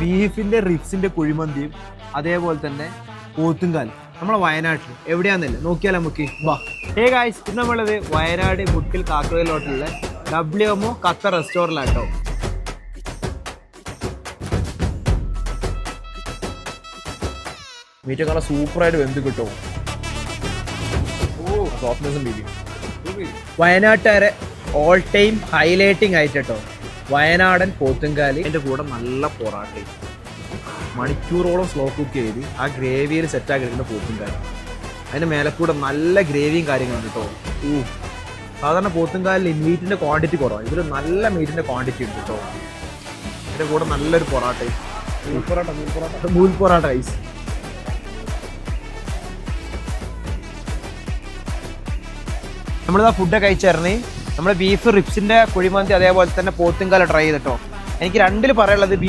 ബീഫിന്റെ റിബ്സിന്റെ കുഴിമന്തിയും അതേപോലെ തന്നെ പോത്തുംകാൽ നമ്മളെ വയനാട്ടിൽ എവിടെയാന്നല്ലേ നോക്കിയാൽ നമുക്ക് വാ. ഹേ ഗായ്സ്, ഇന്ന് നമ്മളുള്ളത് വയനാട് മുട്ടിൽ കാക്കവയൽ ഹോട്ടലിലെ WMO ഖത്തർ റെസ്റ്റോറൻറ്റിലാട്ടോ. മീറ്റ് കാണാൻ സൂപ്പറായിട്ട് വെന്ത് കിട്ടും. വയനാട്ടുകാരെ ഓൾ ടൈം ഹൈലൈറ്റിംഗ് ആയിട്ടോ വയനാടൻ പോത്തുംകാലി, അതിൻ്റെ കൂടെ നല്ല പൊറാട്ടയും മണിക്കൂറോളം സ്ലോ കുക്ക് ചെയ്ത് ആ ഗ്രേവിയിൽ സെറ്റാക്കി എടുക്കുന്ന പോത്തുംകാലി. അതിൻ്റെ മേലെക്കൂടെ നല്ല ഗ്രേവിയും കാര്യങ്ങളും കേട്ടോ. സാധാരണ പോത്തുംകാലിൽ മീറ്റിൻ്റെ ക്വാണ്ടിറ്റി കുറവാണ്, ഇതിൽ നല്ല മീറ്റിൻ്റെ ക്വാണ്ടിറ്റി ഉണ്ട് കേട്ടോ. അതിൻ്റെ കൂടെ നല്ലൊരു പൊറാട്ടയും നൂൽ പൊറാട്ട റൈസ്. നമ്മളിതാ ഫുഡ് കഴിച്ചേർന്ന് നമ്മൾ ബീഫ് റിബ്സിൻ്റെ കുഴിമന്തി അതേപോലെ തന്നെ പോത്തുംകാല ട്രൈ ചെയ്തിട്ടോ. എനിക്ക് രണ്ടിൽ പറയാനുള്ളത്